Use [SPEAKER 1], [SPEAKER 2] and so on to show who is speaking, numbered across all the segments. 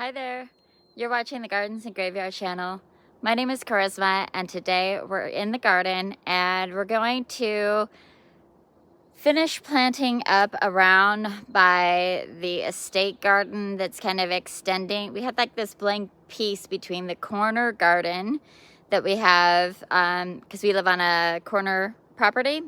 [SPEAKER 1] Hi there, you're watching the Gardens and Graveyard channel. My name is Charisma and today we're in the garden and we're going to finish planting up around by the estate garden that's kind of extending. We had like this blank piece between the corner garden that we have because we live on a corner property.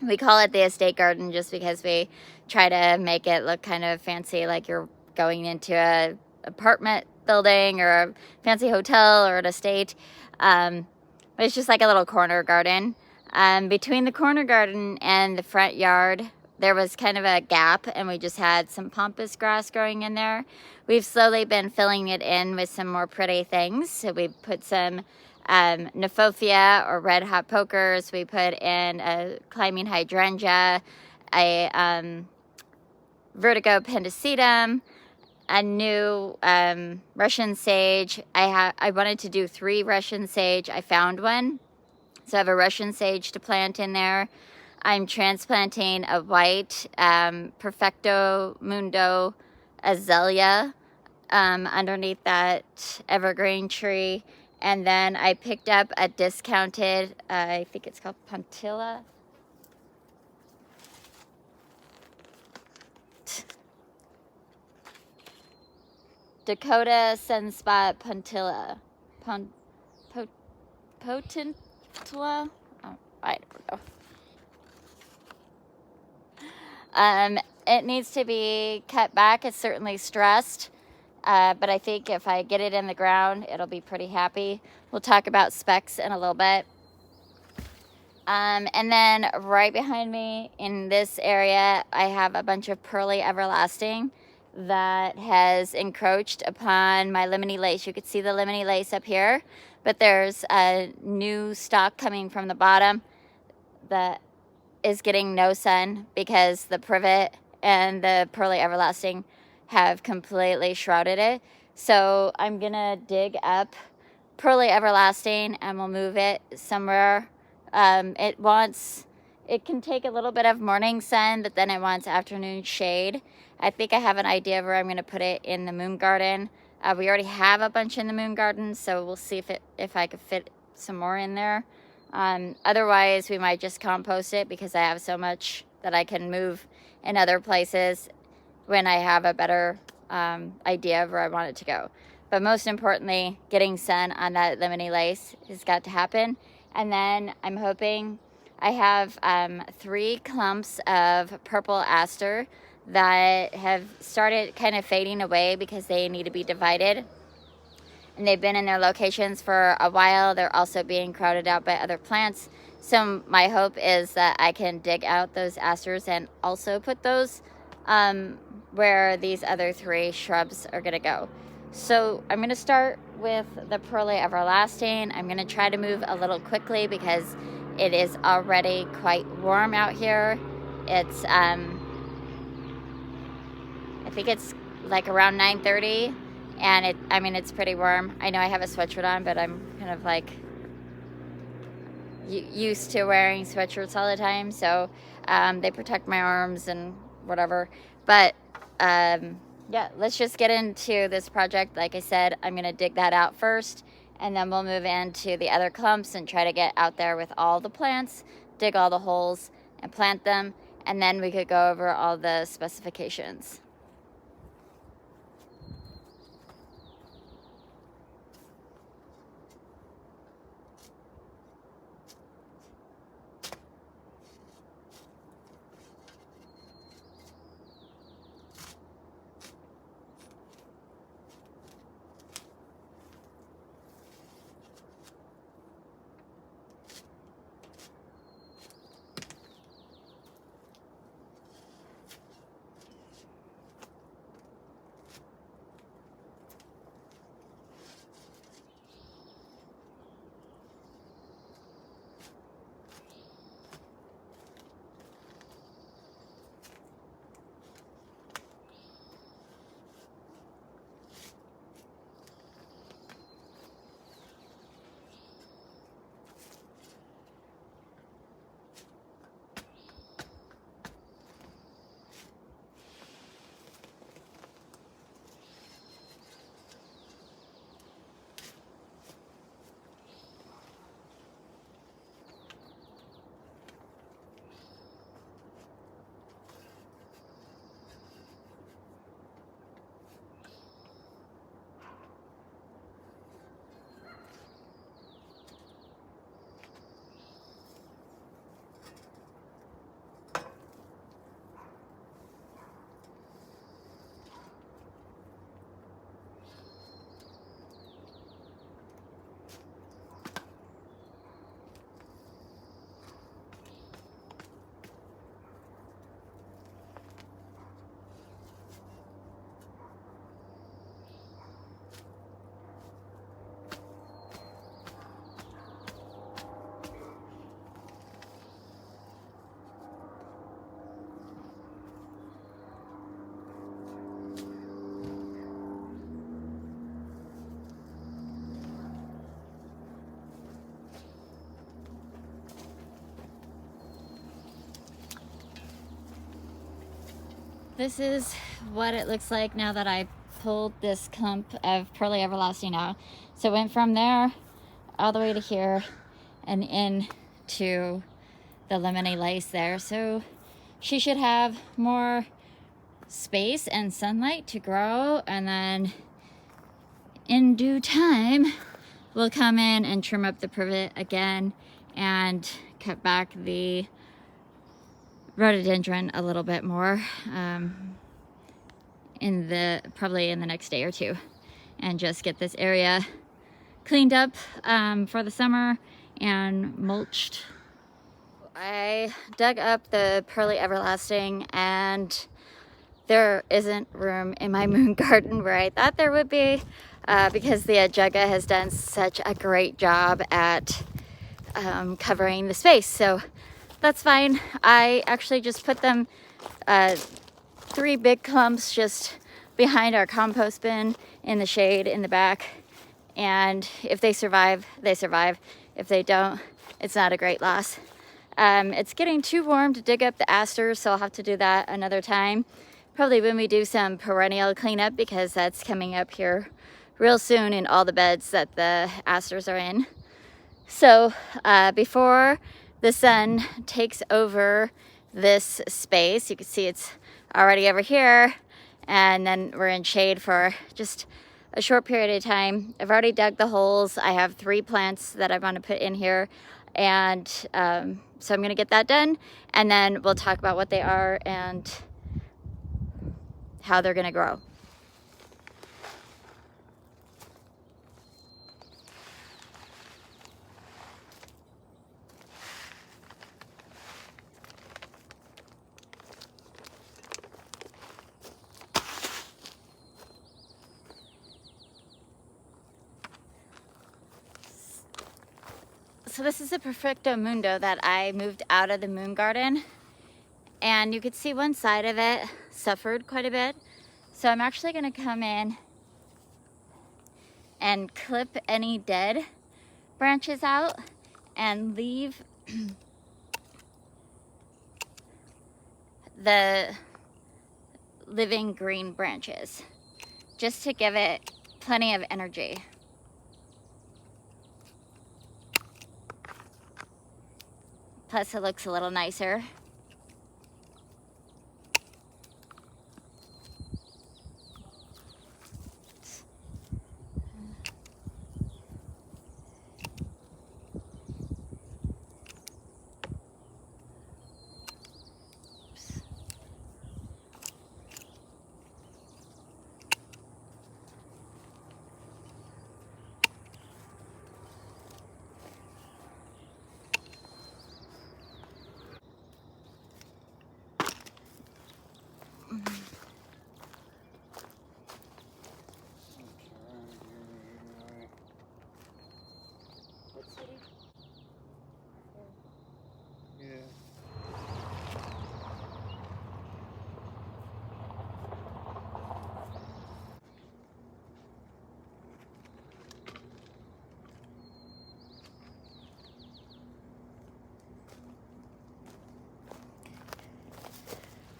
[SPEAKER 1] We call it the estate garden just because we try to make it look kind of fancy, like you're going into a apartment building or a fancy hotel or an estate. But it's just like a little corner garden. Between the corner garden and the front yard, there was kind of a gap and we just had some pampas grass growing in there. We've slowly been filling it in with some more pretty things. So we put some Nephofia or red hot pokers. We put in a climbing hydrangea, a vertigo pendicetum, a new Russian sage. I wanted to do 3 Russian sage. I found one. So I have a Russian sage to plant in there. I'm transplanting a white Perfecto Mundo Azalea underneath that evergreen tree. And then I picked up a discounted, I think it's called Potentilla. Dakota Sunspot Potentilla. Potentilla? Oh, I don't know. It needs to be cut back. It's certainly stressed. But I think if I get it in the ground, it'll be pretty happy. We'll talk about specs in a little bit. And then right behind me in this area, I have a bunch of Pearly Everlasting that has encroached upon my lemony lace. You could see the lemony lace up here, but there's a new stalk coming from the bottom that is getting no sun because the privet and the Pearly Everlasting have completely shrouded it. So I'm gonna dig up Pearly Everlasting and we'll move it somewhere. It can take a little bit of morning sun, but then it wants afternoon shade. I think I have an idea of where I'm gonna put it in the moon garden. We already have a bunch in the moon garden, so we'll see if I could fit some more in there. Otherwise, we might just compost it because I have so much that I can move in other places when I have a better idea of where I want it to go. But most importantly, getting sun on that lemony lace has got to happen. And then I'm hoping I have 3 clumps of purple aster that have started kind of fading away because they need to be divided. And they've been in their locations for a while. They're also being crowded out by other plants. So my hope is that I can dig out those asters and also put those where these other 3 shrubs are gonna go. So I'm gonna start with the Pearly Everlasting. I'm gonna try to move a little quickly because it is already quite warm out here. It's, I think it's like around 9:30 and it's pretty warm. I know I have a sweatshirt on, but I'm kind of like used to wearing sweatshirts all the time. So they protect my arms and whatever. But yeah, let's just get into this project. Like I said, I'm gonna dig that out first and then we'll move into the other clumps and try to get out there with all the plants, dig all the holes and plant them, and then we could go over all the specifications. this is what it looks like now that I pulled this clump of Pearly Everlasting out. So it went from there all the way to here and in to the lemony lace there. So she should have more space and sunlight to grow, and then in due time we'll come in and trim up the privet again and cut back the rhododendron a little bit more probably in the next day or two, and just get this area cleaned up for the summer and mulched. I dug up the Pearly Everlasting, and there isn't room in my moon garden where I thought there would be, because the Ajaga has done such a great job at covering the space. So that's fine. I actually just put them 3 big clumps just behind our compost bin in the shade in the back, and if they survive, they survive. If they don't, it's not a great loss. It's getting too warm to dig up the asters, so I'll have to do that another time, probably when we do some perennial cleanup, because that's coming up here real soon in all the beds that the asters are in. So before the sun takes over this space, you can see it's already over here, and then we're in shade for just a short period of time. I've already dug the holes. I have 3 plants that I want to put in here, and so I'm going to get that done, and then we'll talk about what they are and how they're going to grow. So this is a Perfecto Mundo that I moved out of the moon garden, and you could see one side of it suffered quite a bit. So I'm actually going to come in and clip any dead branches out and leave the living green branches, just to give it plenty of energy. Plus it looks a little nicer.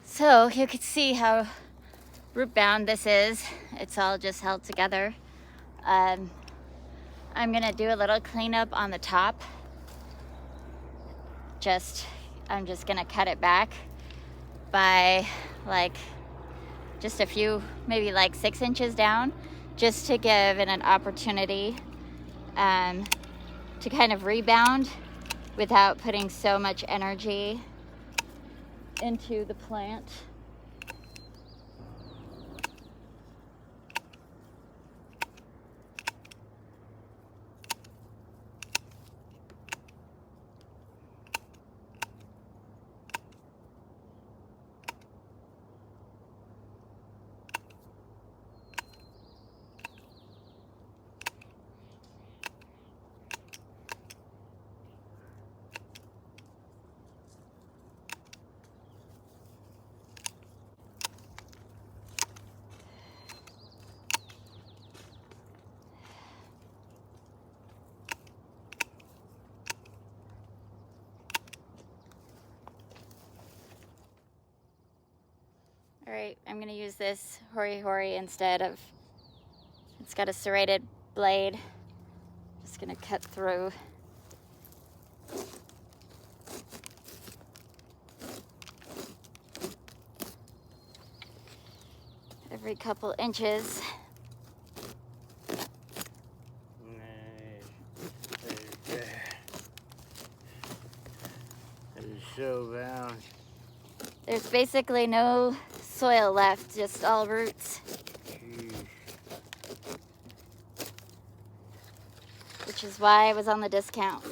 [SPEAKER 1] So you can see how root bound this is. It's all just held together. I'm gonna do a little cleanup on the top. I'm just gonna cut it back by like just a few, maybe like 6 inches down, just to give it an opportunity to kind of rebound without putting so much energy into the plant. Alright, I'm going to use this hori instead of, it's got a serrated blade. Just going to cut through. Every couple inches.
[SPEAKER 2] So bound.
[SPEAKER 1] There's basically no soil left, just all roots.
[SPEAKER 2] Jeez.
[SPEAKER 1] Which is why I was on the discount.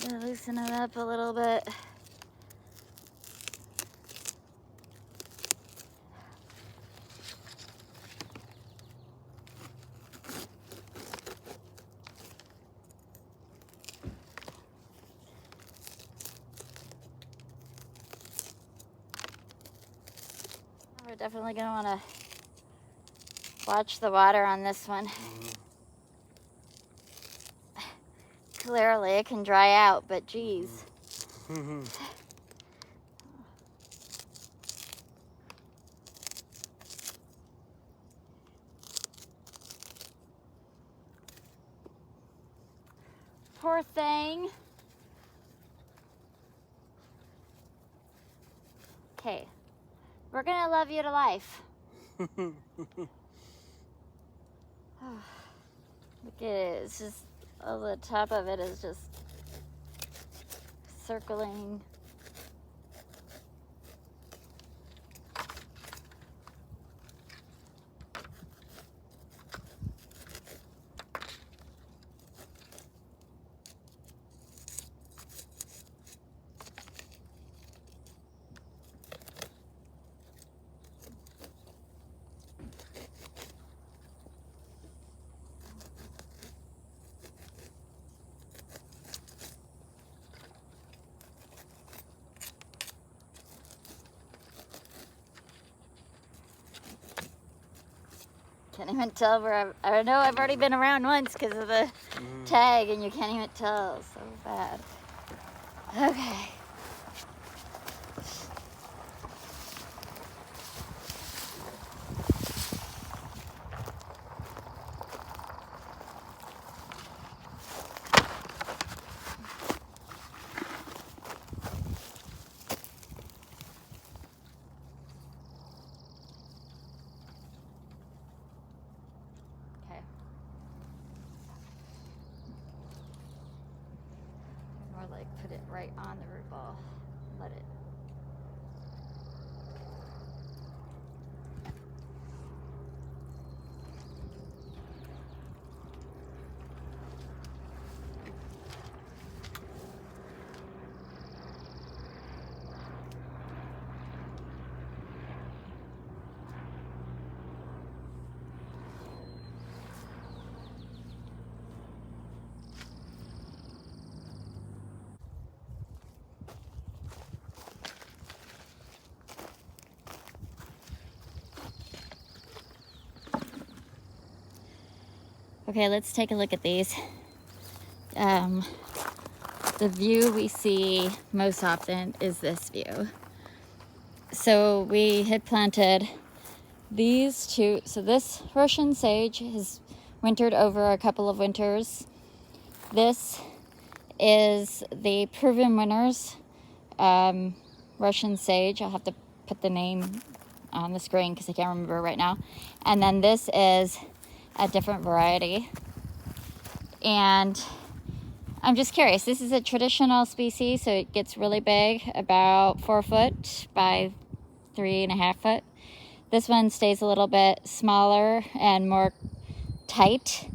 [SPEAKER 1] Gonna loosen it up a little bit. We're definitely gonna wanna watch the water on this one. Clearly it can dry out, but geez. Poor thing. Okay, we're gonna love you to life. Look at it, it's just, all the top of it is just circling. Can't even tell where I know I've already been around once because of the tag, and you can't even tell. So bad. Okay. Or like put it right on the root ball. Let it. Okay, let's take a look at these. The view we see most often is this view. So we had planted these two. So this Russian sage has wintered over a couple of winters. This is the proven winners Russian sage. I'll have to put the name on the screen because I can't remember right now. And then this is a different variety. And I'm just curious, this is a traditional species, so it gets really big, about 4 foot by 3.5 foot. This one stays a little bit smaller and more tight,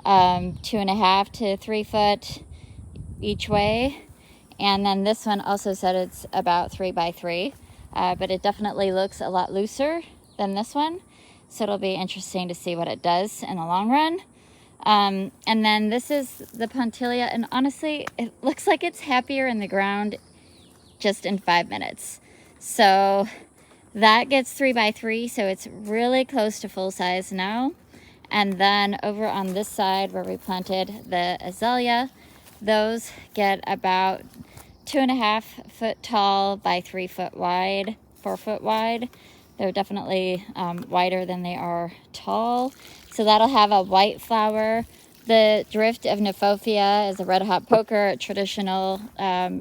[SPEAKER 1] 2.5 to 3 foot each way. And then this one also said it's about 3 by 3, but it definitely looks a lot looser than this one. So it'll be interesting to see what it does in the long run. And then this is the Potentilla, and honestly, it looks like it's happier in the ground just in 5 minutes. So that gets 3 by 3, so it's really close to full size now. And then over on this side where we planted the azalea, those get about 2.5 foot tall by 3 foot wide, 4 foot wide. They're definitely wider than they are tall. So that'll have a white flower. The drift of Nephofia is a red hot poker, a traditional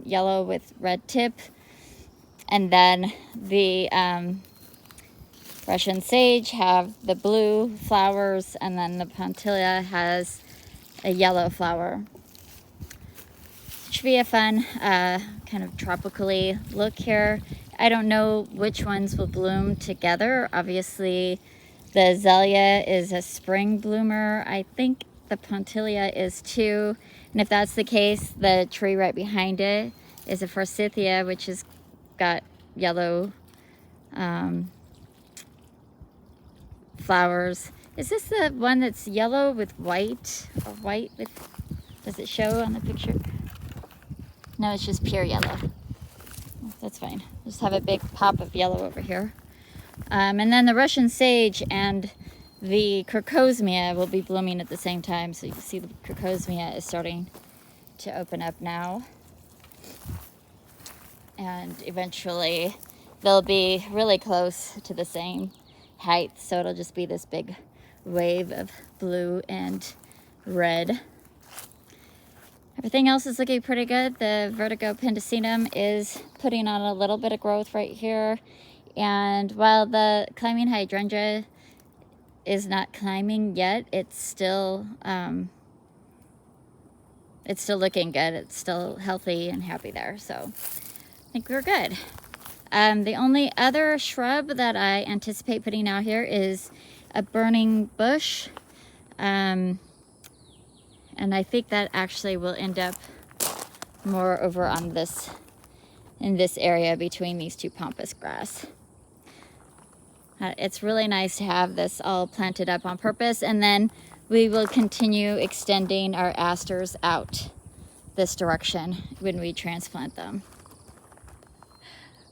[SPEAKER 1] yellow with red tip. And then the Russian sage have the blue flowers, and then the Potentilla has a yellow flower. Should be a fun kind of tropically look here. I don't know which ones will bloom together. Obviously the azalea is a spring bloomer. I think the Potentilla is too, and if that's the case, the tree right behind it is a forsythia, which has got yellow flowers. Is this the one that's yellow with white, or white with, does it show on the picture? No, it's just pure yellow. That's fine. Just have a big pop of yellow over here. And then the Russian sage and the crocosmia will be blooming at the same time. So you can see the crocosmia is starting to open up now. And eventually they'll be really close to the same height. So it'll just be this big wave of blue and red. Everything else is looking pretty good. The Vertigo pendicinum is putting on a little bit of growth right here. And while the climbing hydrangea is not climbing yet, it's still looking good. It's still healthy and happy there. So I think we're good. The only other shrub that I anticipate putting out here is a burning bush. And I think that actually will end up more over on this, in this area between these two pampas grass. It's really nice to have this all planted up on purpose, and then we will continue extending our asters out this direction when we transplant them.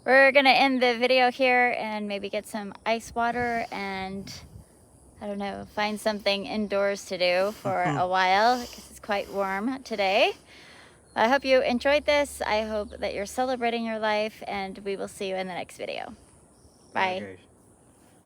[SPEAKER 1] We're gonna end the video here and maybe get some ice water and, I don't know, find something indoors to do for a while because it's quite warm today. I hope you enjoyed this. I hope that you're celebrating your life, and we will see you in the next video. Bye.